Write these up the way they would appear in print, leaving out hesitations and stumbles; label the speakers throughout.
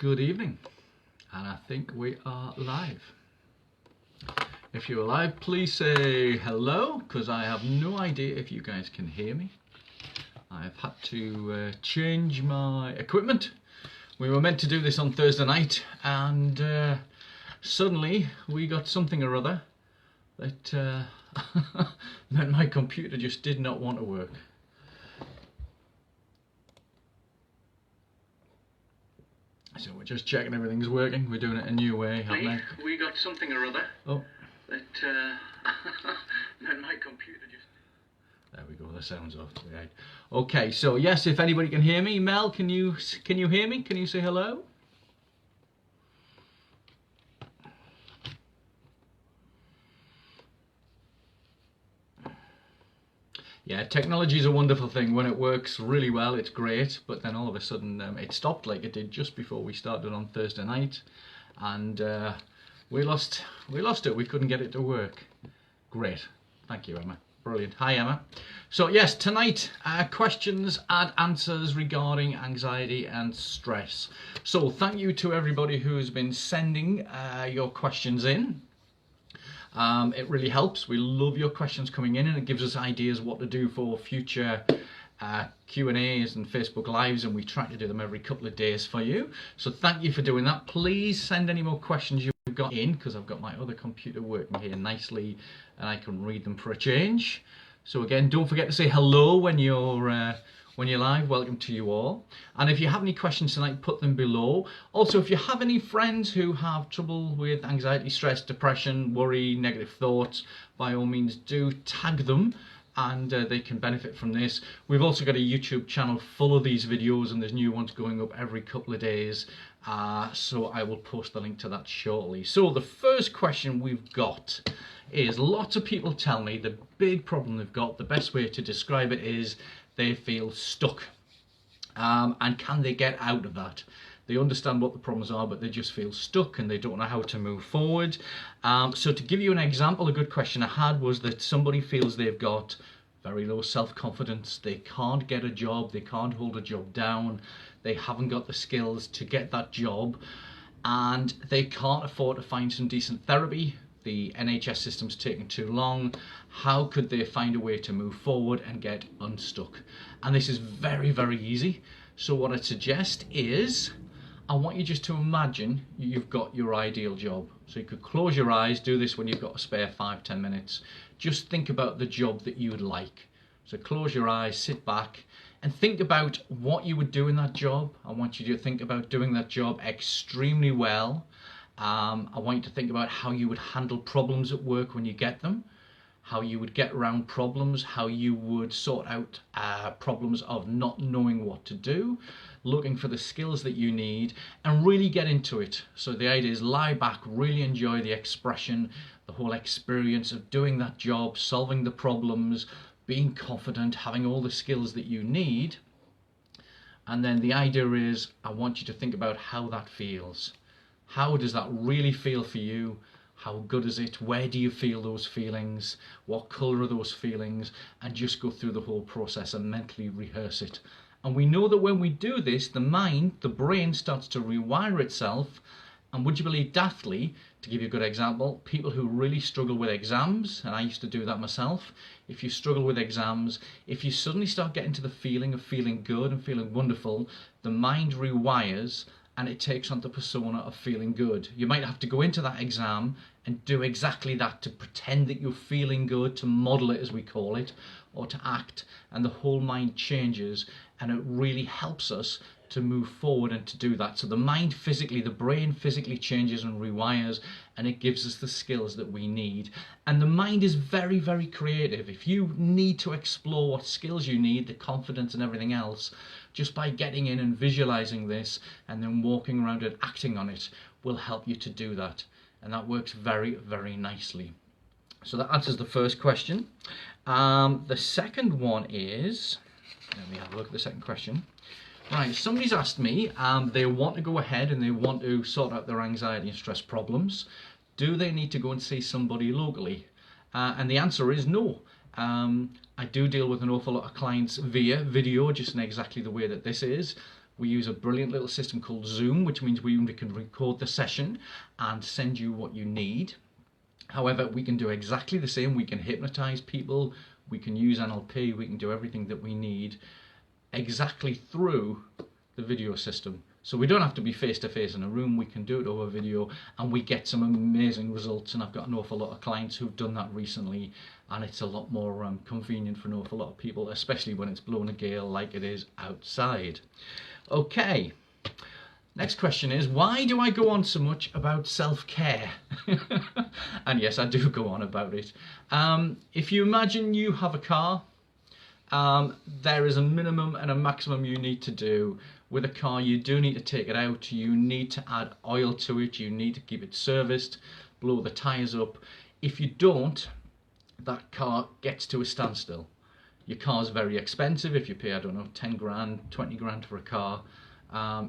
Speaker 1: Good evening, and I think we are live. If you're live, please say hello, because I have no idea if you guys can hear me. I've had to change my equipment. We were meant to do this on Thursday night, and suddenly we got something or other that meant my computer just did not want to work. So we're just checking everything's working. We're doing it a new way, haven't we? We got something or other. Oh. That meant my computer just... There we go, the sound's off. Right. Okay, so yes, if anybody can hear me. Mel, can you hear me? Can you say hello? Yeah, technology is a wonderful thing. When it works really well, it's great. But then all of a sudden, it stopped like it did just before we started on Thursday night, and we lost it. We couldn't get it to work. Great, thank you, Emma. Brilliant. Hi, Emma. So yes, tonight questions and answers regarding anxiety and stress. So thank you to everybody who's been sending your questions in. It really helps. We love your questions coming in, and it gives us ideas what to do for future Q&As and Facebook Lives, and we try to do them every couple of days for you. So thank you for doing that. Please send any more questions you've got in, because I've got my other computer working here nicely and I can read them for a change. So again, don't forget to say hello when you're live. Welcome to you all. And if you have any questions tonight, put them below. Also, if you have any friends who have trouble with anxiety, stress, depression, worry, negative thoughts, by all means do tag them, and they can benefit from this. We've also got a YouTube channel full of these videos, and there's new ones going up every couple of days. So I will post the link to that shortly. So the first question we've got is, lots of people tell me the big problem they've got, the best way to describe it is they feel stuck. And can they get out of that? They understand what the problems are, but they just feel stuck and they don't know how to move forward. So to give you an example, a good question I had was that somebody feels they've got very low self-confidence. They can't get a job. They can't hold a job down. They haven't got the skills to get that job, and they can't afford to find some decent therapy. The NHS system's taking too long. How could they find a way to move forward and get unstuck? And this is very, very easy. So what I'd suggest is, I want you just to imagine you've got your ideal job. So you could close your eyes, do this when you've got a spare 5-10 minutes. Just think about the job that you would like. So close your eyes, sit back, and think about what you would do in that job. I want you to think about doing that job extremely well. I want you to think about how you would handle problems at work when you get them, how you would get around problems, how you would sort out problems of not knowing what to do, looking for the skills that you need, and really get into it. So the idea is lie back, really enjoy the expression, the whole experience of doing that job, solving the problems, being confident, having all the skills that you need. And then the idea is, I want you to think about how that feels. How does that really feel for you? How good is it? Where do you feel those feelings? What colour are those feelings? And just go through the whole process and mentally rehearse it. And we know that when we do this, the mind, the brain starts to rewire itself. And would you believe, daftly, to give you a good example, people who really struggle with exams, and I used to do that myself, if you struggle with exams, if you suddenly start getting to the feeling of feeling good and feeling wonderful, the mind rewires and it takes on the persona of feeling good. You might have to go into that exam and do exactly that, to pretend that you're feeling good, to model it as we call it, or to act, and the whole mind changes, and it really helps us to move forward and to do that. So the mind physically, the brain physically changes and rewires, and it gives us the skills that we need. And the mind is very, very creative. If you need to explore what skills you need, the confidence and everything else, just by getting in and visualizing this and then walking around and acting on it will help you to do that. And that works very, very nicely. So that answers the first question. The second one is, let me have a look at the second question. Right, somebody's asked me, they want to go ahead and they want to sort out their anxiety and stress problems. Do they need to go and see somebody locally? And the answer is no. I do deal with an awful lot of clients via video, just in exactly the way that this is. We use a brilliant little system called Zoom, which means we can record the session and send you what you need. However, we can do exactly the same. We can hypnotize people, we can use NLP, we can do everything that we need exactly through the video system. So we don't have to be face to face in a room, we can do it over video, and we get some amazing results. And I've got an awful lot of clients who've done that recently, and it's a lot more convenient for an awful lot of people, especially when it's blowing a gale like it is outside. Okay, next question is, why do I go on so much about self-care? And yes, I do go on about it. If you imagine you have a car, there is a minimum and a maximum you need to do. With a car, you do need to take it out, you need to add oil to it, you need to keep it serviced, blow the tyres up. If you don't, that car gets to a standstill. Your car's very expensive. If you pay, I don't know, 10 grand, 20 grand for a car,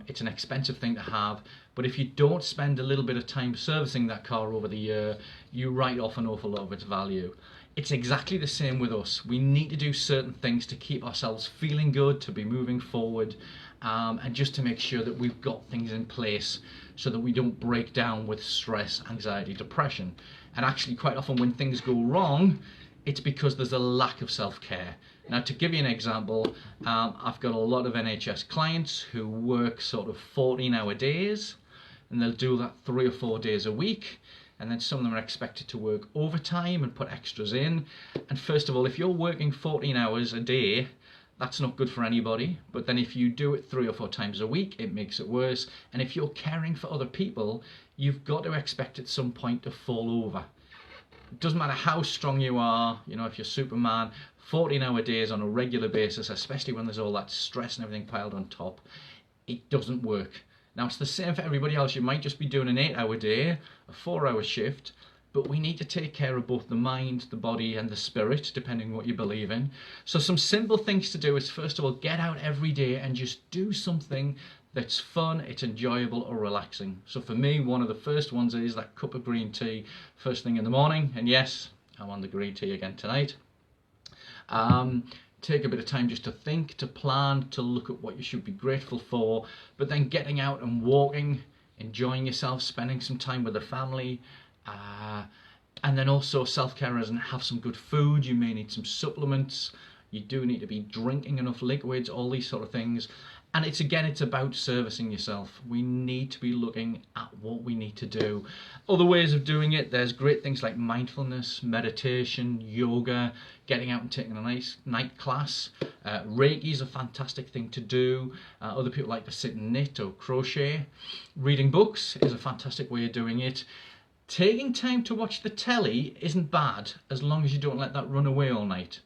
Speaker 1: it's an expensive thing to have. But if you don't spend a little bit of time servicing that car over the year, you write off an awful lot of its value. It's exactly the same with us. We need to do certain things to keep ourselves feeling good, to be moving forward, and just to make sure that we've got things in place so that we don't break down with stress, anxiety, depression. And actually, quite often when things go wrong, it's because there's a lack of self-care. Now, to give you an example, I've got a lot of NHS clients who work sort of 14-hour days, and they'll do that 3 or 4 days a week. And then some of them are expected to work overtime and put extras in. And first of all, if you're working 14 hours a day, that's not good for anybody. But then if you do it 3 or 4 times a week, it makes it worse. And if you're caring for other people, you've got to expect at some point to fall over. It doesn't matter how strong you are, you know, if you're Superman, 14-hour days on a regular basis, especially when there's all that stress and everything piled on top, it doesn't work. Now, it's the same for everybody else. You might just be doing an 8-hour day, a 4-hour shift, but we need to take care of both the mind, the body, and the spirit, depending on what you believe in. So some simple things to do is, first of all, get out every day and just do something that's fun, it's enjoyable or relaxing. So for me, one of the first ones is that cup of green tea first thing in the morning. And yes, I'm on the green tea again tonight. Take a bit of time just to think, to plan, to look at what you should be grateful for, but then getting out and walking, enjoying yourself, spending some time with the family, and then also self-care as in have some good food. You may need some supplements, you do need to be drinking enough liquids, all these sort of things. And it's about servicing yourself. We need to be looking at what we need to do. Other ways of doing it, there's great things like mindfulness, meditation, yoga, getting out and taking a nice night class. Reiki is a fantastic thing to do. Other people like to sit and knit or crochet. Reading books is a fantastic way of doing it. Taking time to watch the telly isn't bad as long as you don't let that run away all night.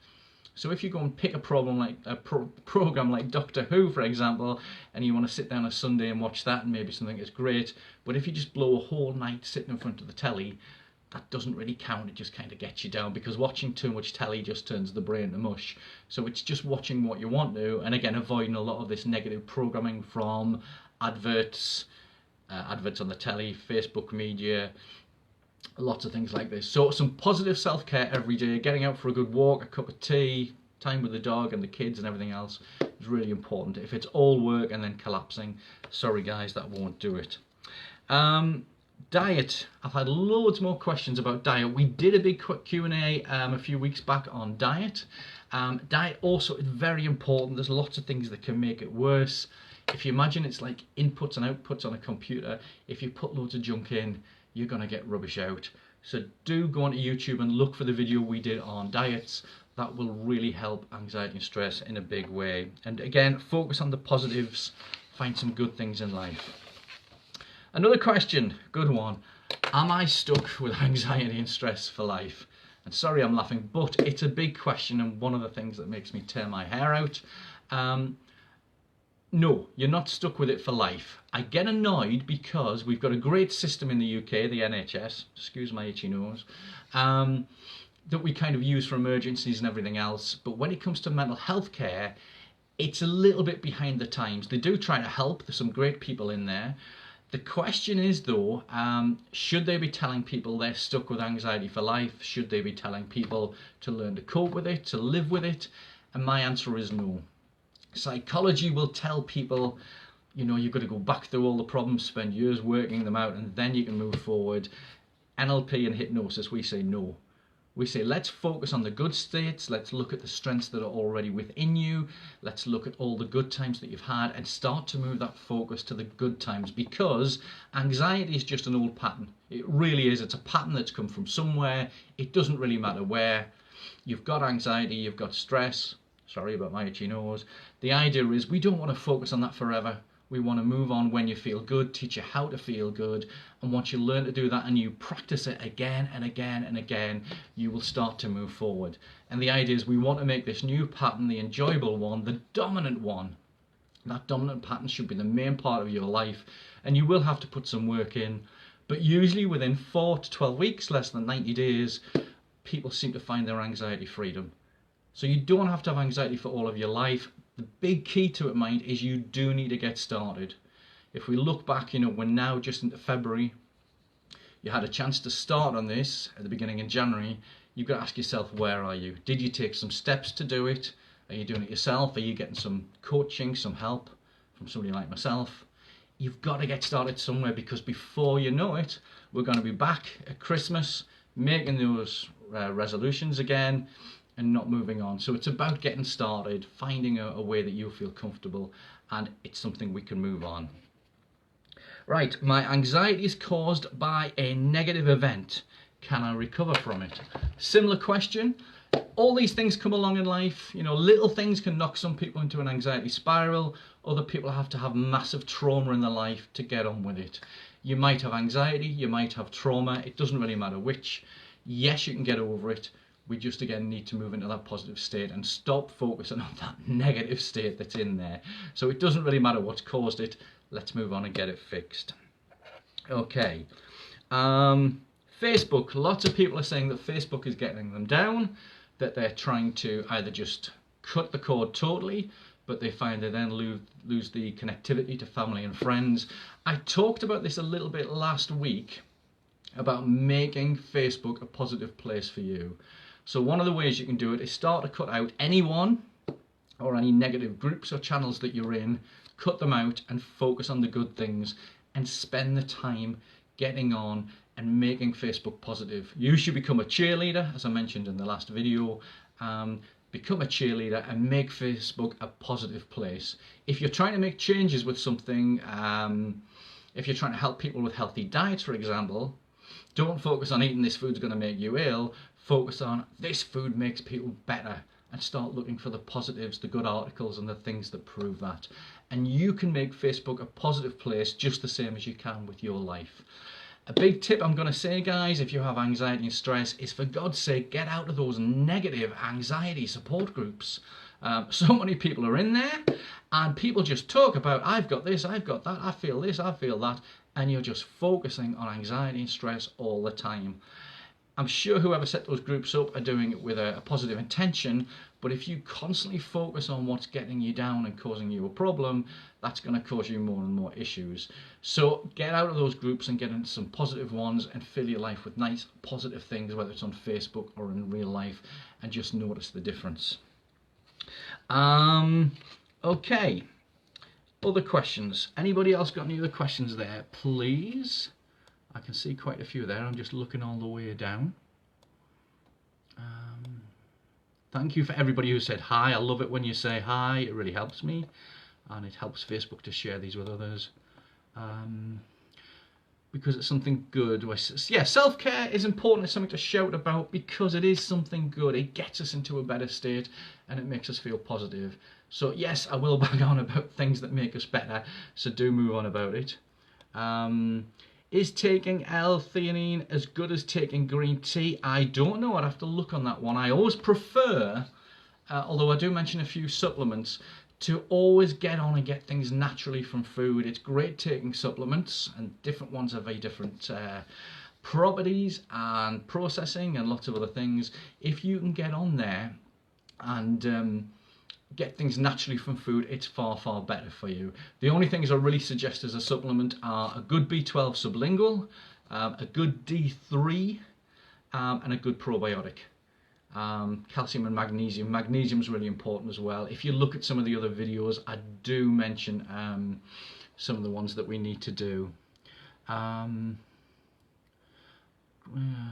Speaker 1: So if you go and pick a program like Doctor Who, for example, and you want to sit down on Sunday and watch that, and maybe something is great, but if you just blow a whole night sitting in front of the telly, that doesn't really count. It just kind of gets you down, because watching too much telly just turns the brain to mush. So it's just watching what you want to, and again, avoiding a lot of this negative programming from adverts on the telly, Facebook media, lots of things like this. So some positive self-care every day, getting out for a good walk, a cup of tea, time with the dog and the kids and everything else is really important. If it's all work and then collapsing, sorry guys, that won't do it. Diet. I've had loads more questions about diet. We did a big Q&A a few weeks back on diet. Diet also is very important. There's lots of things that can make it worse. If you imagine it's like inputs and outputs on a computer, if you put loads of junk in, you're going to get rubbish out. So do go onto YouTube and look for the video we did on diets. That will really help anxiety and stress in a big way. And again, focus on the positives, find some good things in life. Another question, good one. Am I stuck with anxiety and stress for life? And sorry I'm laughing, but it's a big question and one of the things that makes me tear my hair out. No, you're not stuck with it for life. I get annoyed because we've got a great system in the UK, the NHS, excuse my itchy nose, that we kind of use for emergencies and everything else. But when it comes to mental health care, it's a little bit behind the times. They do try to help. There's some great people in there. The question is though, should they be telling people they're stuck with anxiety for life? Should they be telling people to learn to cope with it, to live with it? And my answer is no. Psychology will tell people you know, you've got to go back through all the problems, spend years working them out, and then you can move forward. NLP and hypnosis, we say no. We say, let's focus on the good states. Let's look at the strengths that are already within you. Let's look at all the good times that you've had and start to move that focus to the good times, because anxiety is just an old pattern. It really is. It's a pattern that's come from somewhere. It doesn't really matter where. You've got anxiety, you've got stress. Sorry about my itchy nose. The idea is we don't want to focus on that forever. We want to move on when you feel good, teach you how to feel good. And once you learn to do that and you practice it again and again and again, you will start to move forward. And the idea is we want to make this new pattern the enjoyable one, the dominant one. That dominant pattern should be the main part of your life. And you will have to put some work in. But usually within 4 to 12 weeks, less than 90 days, people seem to find their anxiety freedom. So you don't have to have anxiety for all of your life. The big key to it, mind, is you do need to get started. If we look back, you know, we're now just into February. You had a chance to start on this at the beginning of January. You've got to ask yourself, where are you? Did you take some steps to do it? Are you doing it yourself? Are you getting some coaching, some help from somebody like myself? You've got to get started somewhere, because before you know it, we're going to be back at Christmas making those resolutions again and not moving on. So it's about getting started, finding a way that you feel comfortable, and it's something we can move on. Right, my anxiety is caused by a negative event. Can I recover from it? Similar question. All these things come along in life. You know, little things can knock some people into an anxiety spiral. Other people have to have massive trauma in their life to get on with it. You might have anxiety, you might have trauma. It doesn't really matter which. Yes, you can get over it. We just, again, need to move into that positive state and stop focusing on that negative state that's in there. So it doesn't really matter what's caused it. Let's move on and get it fixed. Okay. Facebook. Lots of people are saying that Facebook is getting them down, that they're trying to either just cut the cord totally, but they find they then lose the connectivity to family and friends. I talked about this a little bit last week, about making Facebook a positive place for you. So one of the ways you can do it is start to cut out anyone or any negative groups or channels that you're in, cut them out and focus on the good things, and spend the time getting on and making Facebook positive. You should become a cheerleader, as I mentioned in the last video. Become a cheerleader and make Facebook a positive place. If you're trying to make changes with something, if you're trying to help people with healthy diets, for example, don't focus on eating this food's going to make you ill. Focus on this food makes people better, and start looking for the positives, the good articles and the things that prove that. And you can make Facebook a positive place just the same as you can with your life. A big tip I'm going to say, guys, if you have anxiety and stress, is for God's sake, get out of those negative anxiety support groups. So many people are in there and people just talk about, I've got this, I've got that, I feel this, I feel that, and you're just focusing on anxiety and stress all the time. I'm sure whoever set those groups up are doing it with a positive intention, but if you constantly focus on what's getting you down and causing you a problem, that's going to cause you more and more issues. So get out of those groups and get into some positive ones and fill your life with nice positive things, whether it's on Facebook or in real life, and just notice the difference. Okay, other questions. Anybody else got any other questions there, please? I can see quite a few there. I'm just looking all the way down. Thank you for everybody who said hi. I love it when you say hi. It really helps me, and it helps Facebook to share these with others. Because it's something good. Yeah, self-care is important. It's something to shout about because it is something good. It gets us into a better state and it makes us feel positive. So yes, I will bang on about things that make us better. So do move on about it. Is taking L-theanine as good as taking green tea? I don't know. I'd have to look on that one. I always prefer, although I do mention a few supplements, to always get on and get things naturally from food. It's great taking supplements, and different ones have very different properties and processing and lots of other things. If you can get on there and get things naturally from food, it's far, far better for you. The only things I really suggest as a supplement are a good B12 sublingual, a good D3, and a good probiotic. Calcium and magnesium. Magnesium is really important as well. If you look at some of the other videos, I do mention some of the ones that we need to do.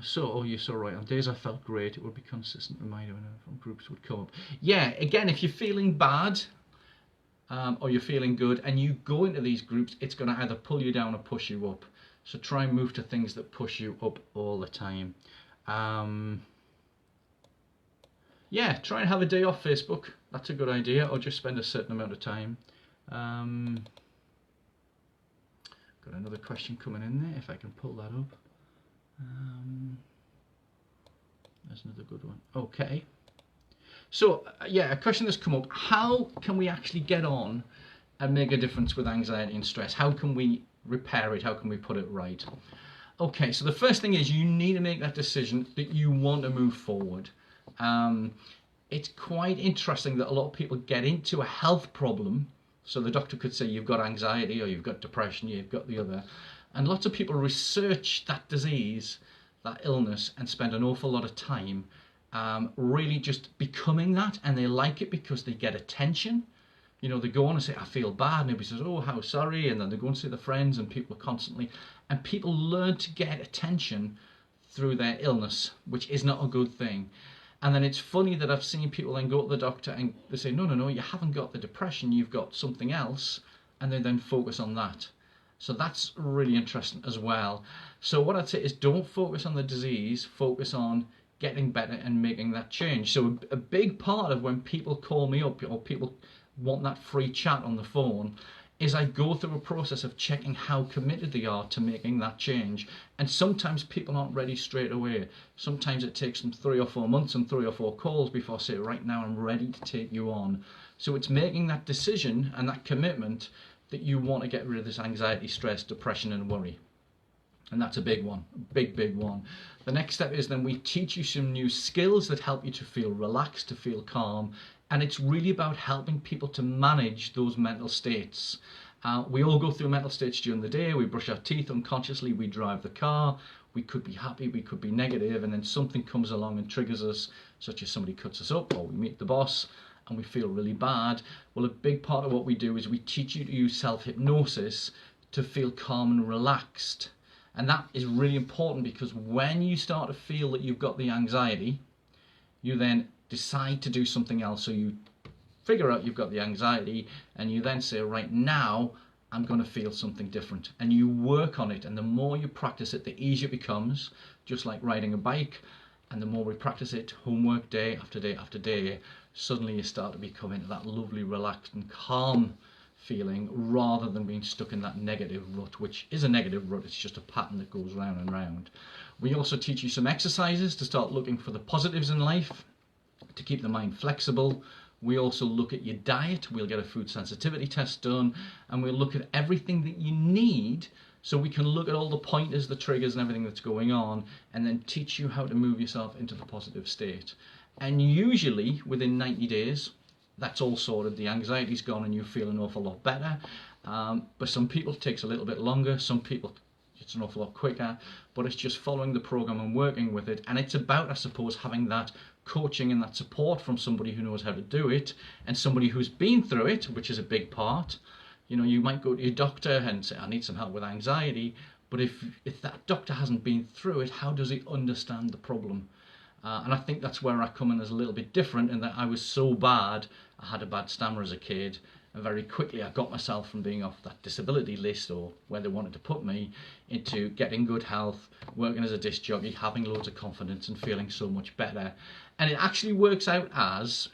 Speaker 1: So, oh, you're so right. On days I felt great, it would be consistent reminder when groups would come up. Yeah, again, if you're feeling bad or you're feeling good and you go into these groups, it's going to either pull you down or push you up. So try and move to things that push you up all the time. Yeah, try and have a day off Facebook. That's a good idea, or just spend a certain amount of time. Got another question coming in there, if I can pull that up. There's another good one. Okay. So, yeah, a question that's come up. How can we actually get on and make a difference with anxiety and stress? How can we repair it? How can we put it right? Okay, so the first thing is you need to make that decision that you want to move forward. It's quite interesting that a lot of people get into a health problem. So the doctor could say you've got anxiety or you've got depression, you've got the other. And lots of people research that disease, that illness, and spend an awful lot of time really just becoming that, and they like it because they get attention. You know, they go on and say, I feel bad, and everybody says, oh, how sorry, and then they go and see their friends, and people are constantly, and people learn to get attention through their illness, which is not a good thing. And then it's funny that I've seen people then go to the doctor and they say, no, you haven't got the depression, you've got something else, and they then focus on that. So that's really interesting as well. So what I'd say is don't focus on the disease, focus on getting better and making that change. So a big part of when people call me up or people want that free chat on the phone is I go through a process of checking how committed they are to making that change. And sometimes people aren't ready straight away. Sometimes it takes them 3 or 4 months and 3 or 4 calls before I say, right now I'm ready to take you on. So it's making that decision and that commitment that you want to get rid of this anxiety, stress, depression and worry. And that's a big one, big one. The next step is then we teach you some new skills that help you to feel relaxed, to feel calm. And it's really about helping people to manage those mental states. We all go through mental states during the day. We brush our teeth unconsciously, we drive the car. We could be happy, we could be negative, and then something comes along and triggers us, such as somebody cuts us up or we meet the boss and we feel really bad. Well, a big part of what we do is we teach you to use self-hypnosis to feel calm and relaxed. And that is really important because when you start to feel that you've got the anxiety, you then decide to do something else. So you figure out you've got the anxiety and you then say, right now, I'm going to feel something different. And you work on it. And the more you practice it, the easier it becomes, just like riding a bike. And the more we practice it, homework day after day after day, suddenly you start to become into that lovely, relaxed and calm feeling rather than being stuck in that negative rut, which is a negative rut. It's just a pattern that goes round and round. We also teach you some exercises to start looking for the positives in life, to keep the mind flexible. We also look at your diet. We'll get a food sensitivity test done, and we'll look at everything that you need so we can look at all the pointers, the triggers and everything that's going on, and then teach you how to move yourself into the positive state. And usually within 90 days, that's all sorted. The anxiety's gone and you feel an awful lot better. But some people it takes a little bit longer. Some people it's an awful lot quicker. But it's just following the program and working with it. And it's about, I suppose, having that coaching and that support from somebody who knows how to do it and somebody who's been through it, which is a big part. You know, you might go to your doctor and say, I need some help with anxiety. But if that doctor hasn't been through it, how does he understand the problem? And I think that's where I come in as a little bit different, in that I was so bad, I had a bad stammer as a kid, and very quickly I got myself from being off that disability list or where they wanted to put me into getting good health, working as a disc jockey, having loads of confidence and feeling so much better. And it actually works out as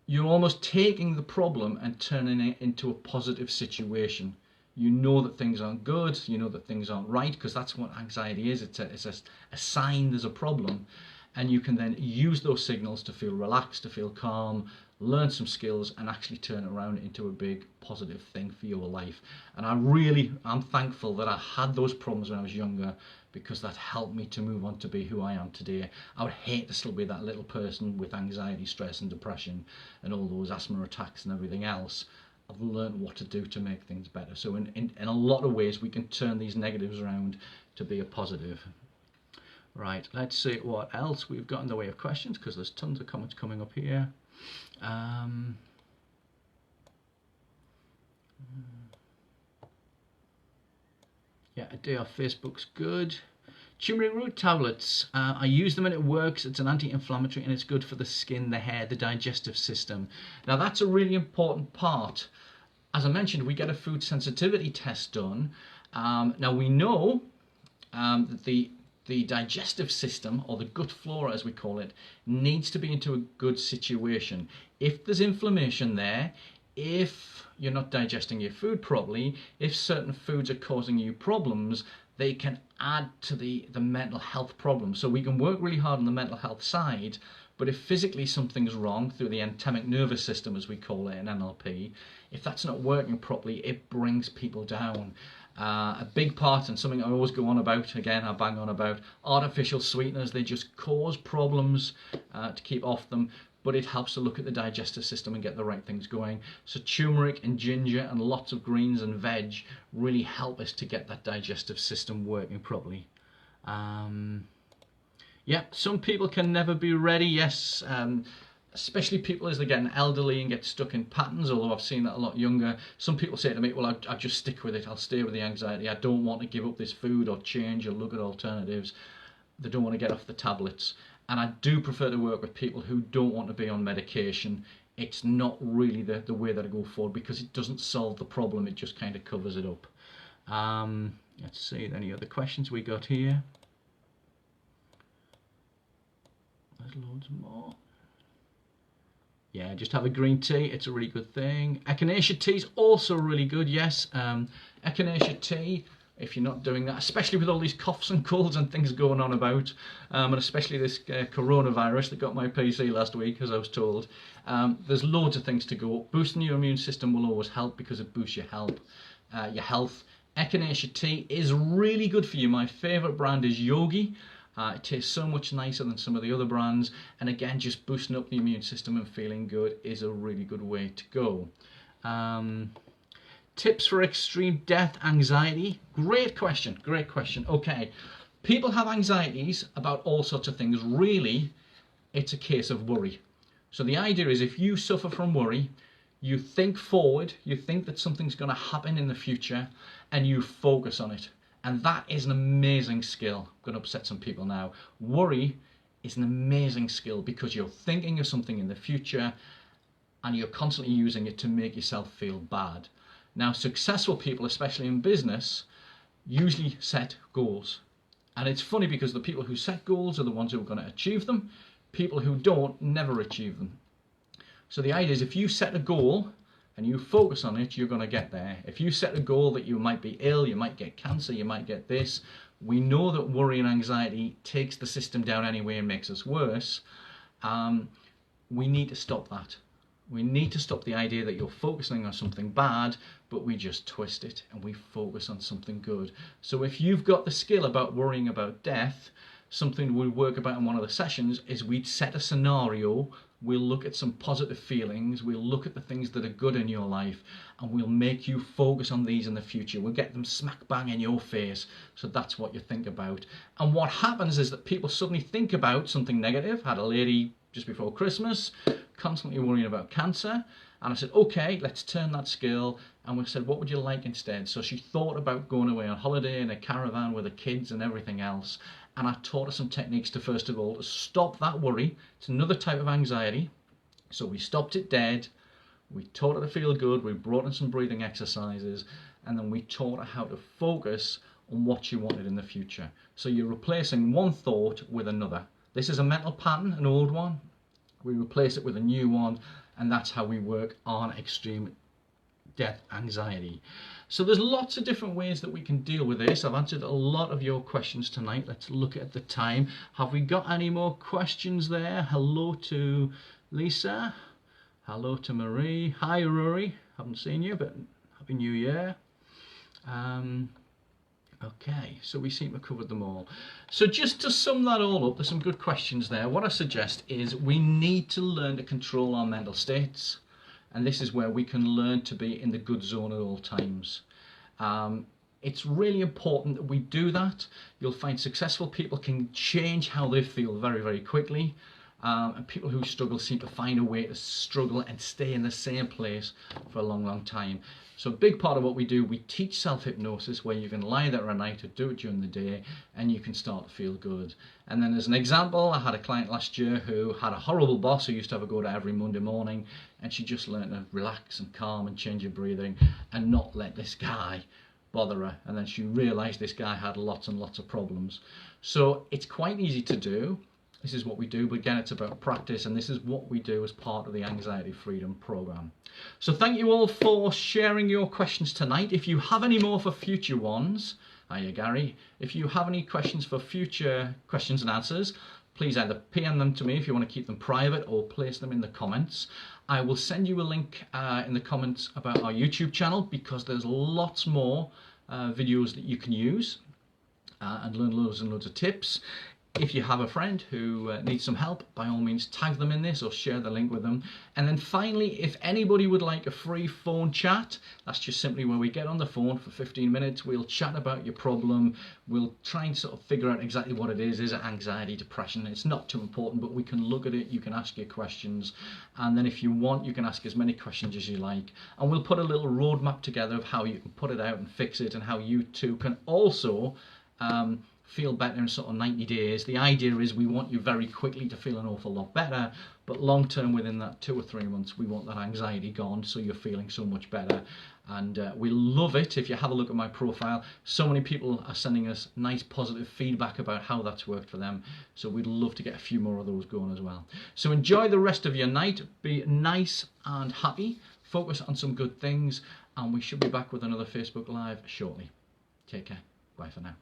Speaker 1: you're almost taking the problem and turning it into a positive situation. You know that things aren't good, you know that things aren't right, because that's what anxiety is. It's a sign there's a problem, and you can then use those signals to feel relaxed, to feel calm, learn some skills, and actually turn it around into a big positive thing for your life. And I'm thankful that I had those problems when I was younger, because that helped me to move on to be who I am today. I would hate to still be that little person with anxiety, stress and depression and all those asthma attacks and everything else. I've learned what to do to make things better. So in a lot of ways, we can turn these negatives around to be a positive. Right, let's see what else we've got in the way of questions, because there's tons of comments coming up here. Yeah, a day off Facebook's good. Turmeric root tablets. I use them and it works. It's an anti-inflammatory and it's good for the skin, the hair, the digestive system. Now that's a really important part. As I mentioned, we get a food sensitivity test done. Now we know that the digestive system, or the gut flora as we call it, needs to be into a good situation. If there's inflammation there, if you're not digesting your food properly, if certain foods are causing you problems, they can add to the mental health problem. So we can work really hard on the mental health side, but if physically something's wrong through the anthemic nervous system, as we call it in NLP, if that's not working properly, it brings people down. A big part, and something I always go on about, again I bang on about, artificial sweeteners. They just cause problems to keep off them, but it helps to look at the digestive system and get the right things going. So turmeric and ginger and lots of greens and veg really help us to get that digestive system working properly. Yeah, some people can never be ready, yes, especially people as they get elderly and get stuck in patterns, although I've seen that a lot younger. Some people say to me, well, I'll just stick with it, I'll stay with the anxiety, I don't want to give up this food or change or look at alternatives. They don't want to get off the tablets. And I do prefer to work with people who don't want to be on medication. It's not really the way that I go forward, because it doesn't solve the problem, it just kind of covers it up. Let's see, any other questions we got here? There's loads more. Yeah, just have a green tea, it's a really good thing. Echinacea tea is also really good, yes. Echinacea tea, if you're not doing that, especially with all these coughs and colds and things going on about, and especially this coronavirus that got my PC last week, as I was told, there's loads of things to go. Boosting your immune system will always help because it boosts your health. Echinacea tea is really good for you. My favourite brand is Yogi. It tastes so much nicer than some of the other brands, and again, just boosting up the immune system and feeling good is a really good way to go. Tips for extreme death anxiety. Great question, great question. Okay, people have anxieties about all sorts of things. Really, it's a case of worry. So the idea is, if you suffer from worry, you think forward, you think that something's going to happen in the future, and you focus on it. And that is an amazing skill. I'm going to upset some people now. Worry is an amazing skill because you're thinking of something in the future and you're constantly using it to make yourself feel bad. Now, successful people, especially in business, usually set goals. And it's funny because the people who set goals are the ones who are going to achieve them. People who don't never achieve them. So the idea is, if you set a goal and you focus on it, you're going to get there. If you set a goal that you might be ill, you might get cancer, you might get this, we know that worry and anxiety takes the system down anyway and makes us worse. We need to stop that. We need to stop the idea that you're focusing on something bad, but we just twist it and we focus on something good. So if you've got the skill about worrying about death, something we'll work about in one of the sessions is we'd set a scenario. We'll look at some positive feelings, we'll look at the things that are good in your life, and we'll make you focus on these in the future. We'll get them smack bang in your face, so that's what you think about. And what happens is that people suddenly think about something negative. Had a lady just before Christmas constantly worrying about cancer, and I said, okay, let's turn that skill, and we said, what would you like instead? So she thought about going away on holiday in a caravan with the kids and everything else. And I taught her some techniques to, first of all, to stop that worry. It's another type of anxiety. So we stopped it dead. We taught her to feel good. We brought in some breathing exercises. And then we taught her how to focus on what she wanted in the future. So you're replacing one thought with another. This is a mental pattern, an old one. We replace it with a new one. And that's how we work on extreme death anxiety. So there's lots of different ways that we can deal with this. I've answered a lot of your questions tonight. Let's look at the time. Have we got any more questions there? Hello to Lisa. Hello to Marie. Hi Rory. Haven't seen you, but Happy New Year. Okay, so we seem to have covered them all. So just to sum that all up, there's some good questions there. What I suggest is we need to learn to control our mental states. And this is where we can learn to be in the good zone at all times. It's really important that we do that. You'll find successful people can change how they feel very, very quickly. And people who struggle seem to find a way to struggle and stay in the same place for a long, long time. So a big part of what we do, we teach self-hypnosis where you can lie there at night or do it during the day and you can start to feel good. And then as an example, I had a client last year who had a horrible boss who used to have a go to every Monday morning, and she just learned to relax and calm and change her breathing and not let this guy bother her. And then she realised this guy had lots and lots of problems. So it's quite easy to do. This is what we do, but again, it's about practice, and this is what we do as part of the Anxiety Freedom Program. So thank you all for sharing your questions tonight. If you have any more for future ones, hiya Gary, if you have any questions for future questions and answers, please either PM them to me if you want to keep them private or place them in the comments. I will send you a link in the comments about our YouTube channel, because there's lots more videos that you can use and learn loads and loads of tips. If you have a friend who needs some help, by all means tag them in this or share the link with them. And then finally, if anybody would like a free phone chat, that's just simply where we get on the phone for 15 minutes. We'll chat about your problem. We'll try and sort of figure out exactly what it is. Is it anxiety, depression? It's not too important, but we can look at it. You can ask your questions. And then if you want, you can ask as many questions as you like. And we'll put a little roadmap together of how you can put it out and fix it, and how you too can also feel better in sort of 90 days. The idea is we want you very quickly to feel an awful lot better, but long term, within that 2 or 3 months, we want that anxiety gone, so you're feeling so much better. And we love it. If you have a look at my profile, so many people are sending us nice positive feedback about how that's worked for them, so we'd love to get a few more of those going as well. So enjoy the rest of your night, be nice and happy, focus on some good things, and we should be back with another Facebook Live shortly. Take care, bye for now.